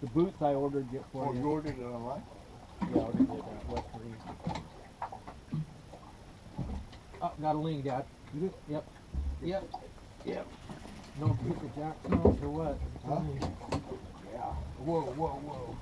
The boots I ordered it for you. You ordered it online? Yeah, I ordered it at West Marine. Oh, got a ling, Dad. You do? Yep. Yep. Yep. No hit the jack smells or what? Huh? Yeah. Whoa, whoa, whoa.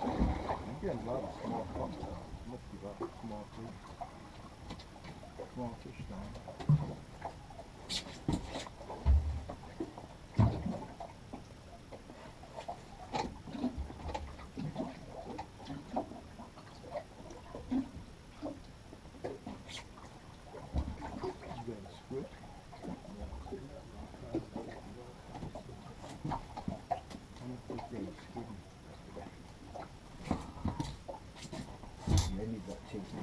I'm getting a lot of small pumps now. Must be a lot of small fish. Small fish down. You got a squid? Maybe that takes me.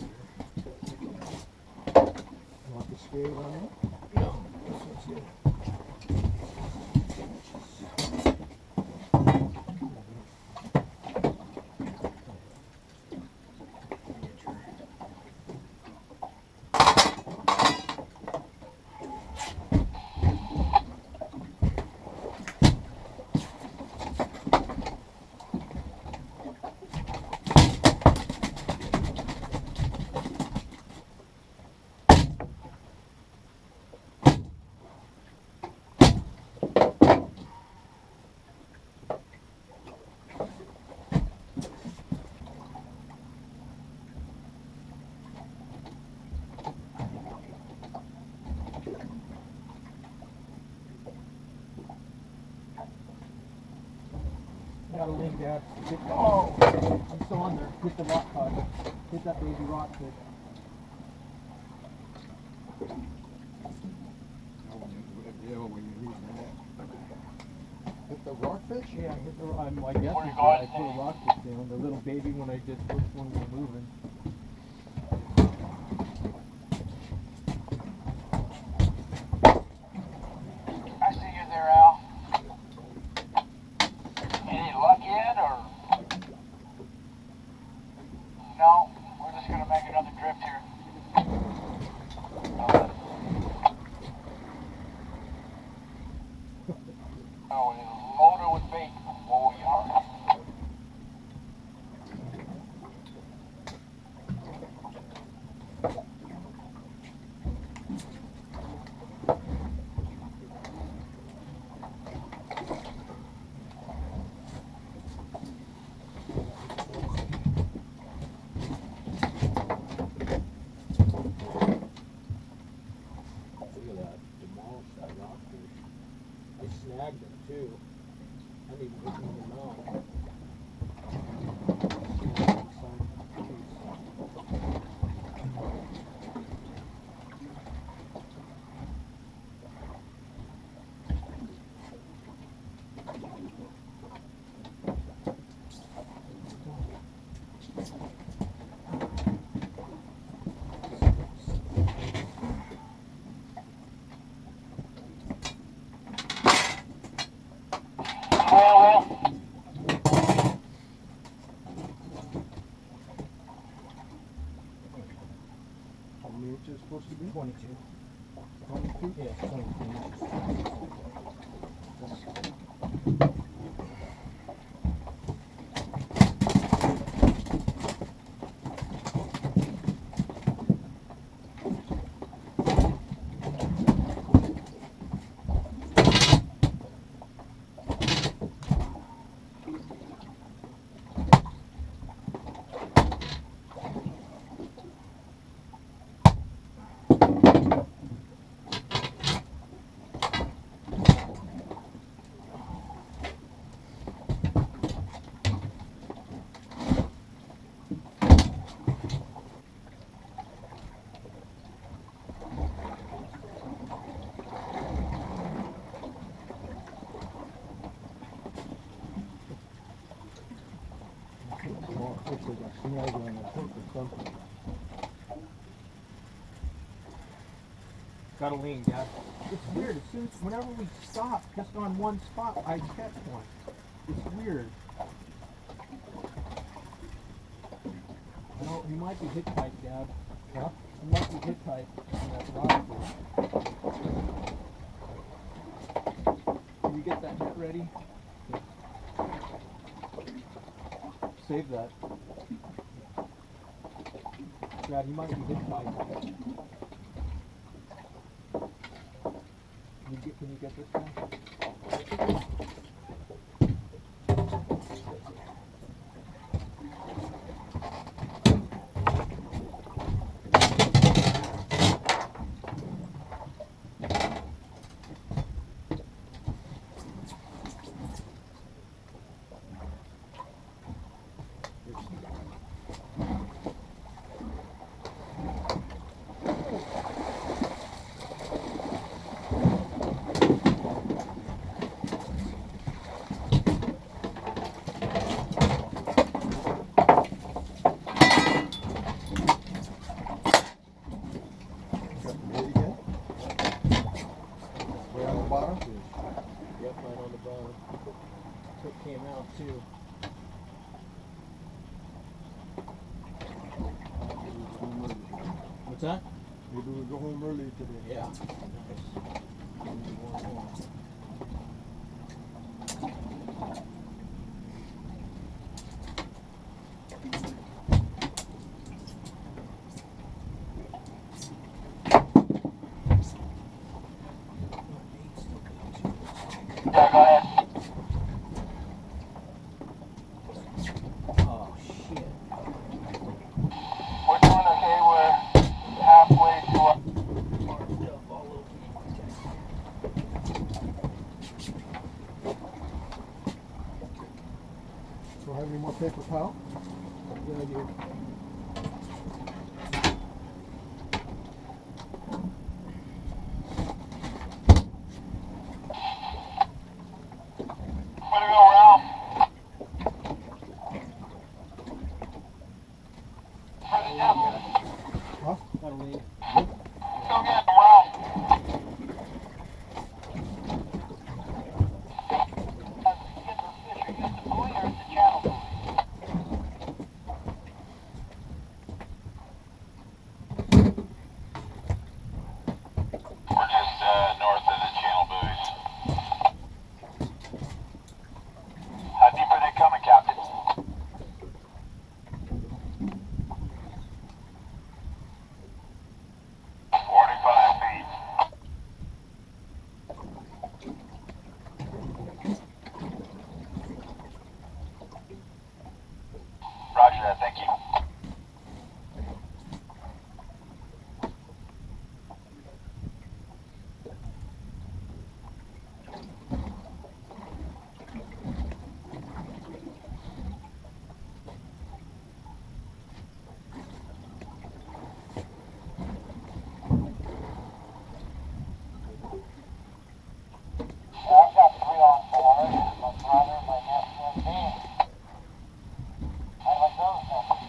You want the scale on it? No, this one's good. Got a ling, Dad. Oh! I'm still on there. Hit the rock cod. Hit that baby rockfish. Yeah, when you're using that. Hit the rockfish? Yeah, hit the, I guess Where you it's going? I put a rockfish down. The little baby when I just first one was moving. I see you there, Al. Any luck yet, or? No, we're just gonna make another drift here. Oh, it's loaded with bait. Oh, you are. Look at that. Demolished that rockfish. I snagged him too. I didn't even hit him in the mouth. Well, How many inches is supposed to be? 22. 22? Yeah, 22 inches. So, got a lean, Dad. It's weird. As soon whenever we stop just on one spot, I catch one. It's weird. I don't. He might be Hittite, Dad. Huh? He might be Hittite in that Rockfish. Can you get that net ready? Save that. Dad, he might be Hittite. Can you get this one? Came out too. What's that? Maybe we'll go home early today. Yeah. Yeah, go ahead. Oh shit. We're doing okay. We're halfway to our... So have any more paper towel? Yeah, dude. Way to go, Ralph. Put it down. Huh? Got a lean. Go get him, Ralph. Get the fish or use the buoy or the channel buoy. We're just north of the channel buoys. How deep are they coming, Captain? 45 feet. Roger that, thank you. I've got 3 on 4. My brother, my nephew, and me. I like those numbers.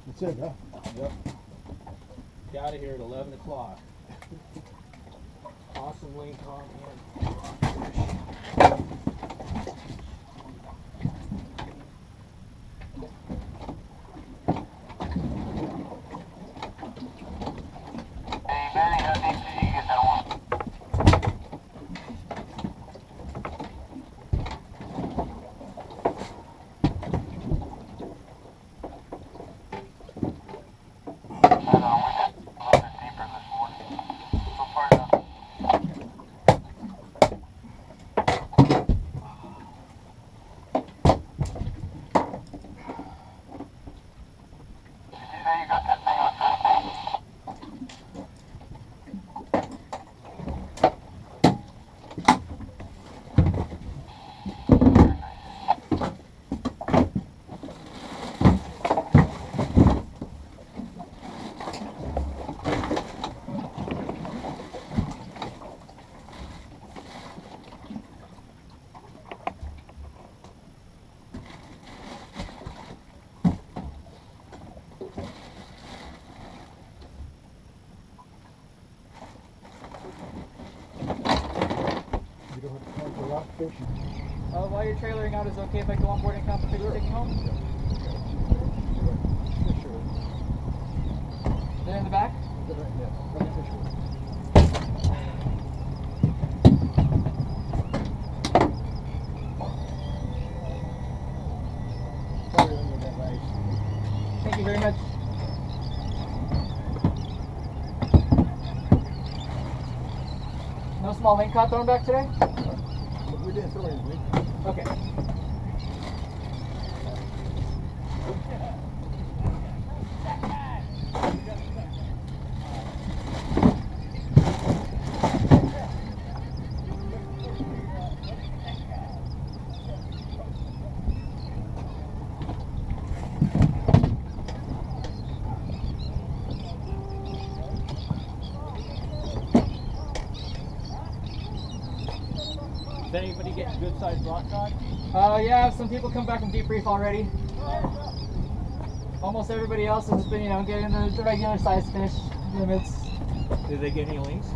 That's it, huh? Yep. Get out of here at 11 o'clock. Awesome Lingcod and Hey, Manny, how deep did you get that one? fish. While you're trailering out, is it okay if I go on board and count the fish you're taking home? Fish are They're in the back? right, yeah. Right, fish are. Sorry, I got that right. Thank you very much. No small lingcod thrown back today? We didn't throw anything. Okay. Is anybody getting good sized rock cod? Yeah, some people come back from deep reef already. Almost everybody else has been, getting the regular size fish limits. Did they get any lings?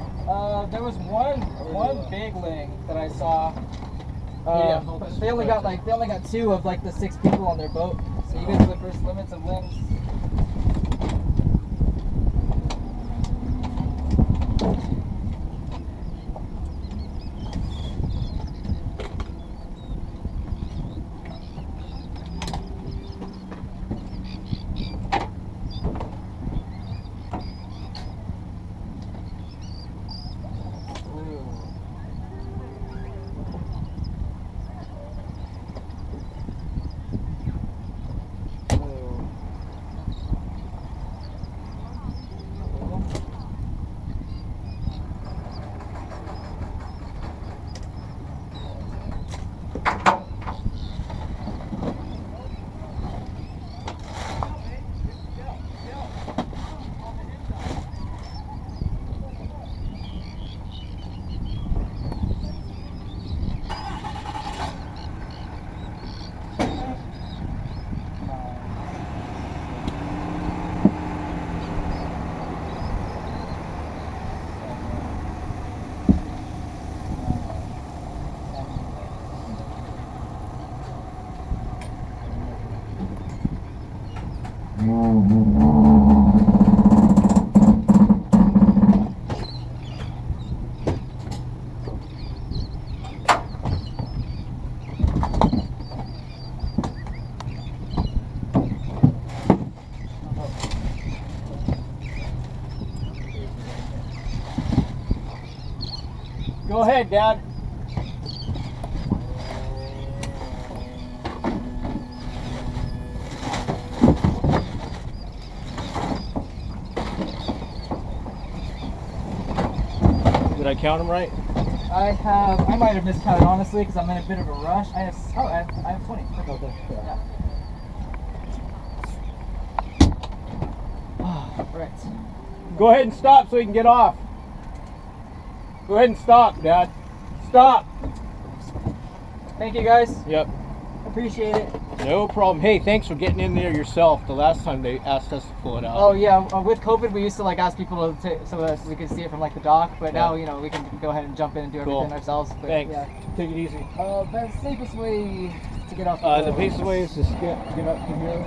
There was one big ling that I saw. Yeah. But they only got 2 of like the 6 people on their boat. So you guys are the first limits of lings. Go ahead, Dad. Did I count them right? I might have miscounted honestly because I'm in a bit of a rush. I have 20. Okay, yeah. Right. Go ahead and stop so he can get off. Go ahead and stop, Dad. Stop. Thank you guys. Yep. Appreciate it. No problem. Hey, thanks for getting in there yourself. The last time they asked us to pull it out. Oh yeah, with COVID we used to ask people to take, so that we could see it from the dock, but now we can go ahead and jump in and do everything ourselves. But, Thanks. Yeah. Take it easy. The safest way to get off The safest way is to get up to here.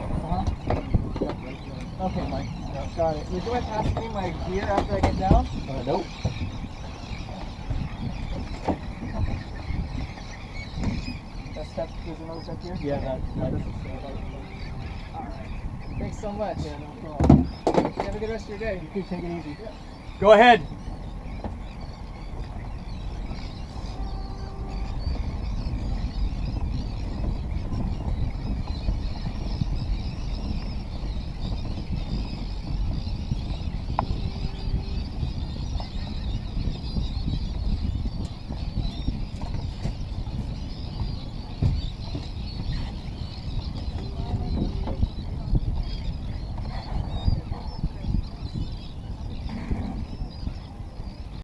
Okay, Mike. Got it. Would you mind passing me my gear after I get down? Nope. That step, there's another step here? Yeah, that is a Alright. Thanks so much. Yeah, no problem. You have a good rest of your day. You can take it easy. Go ahead.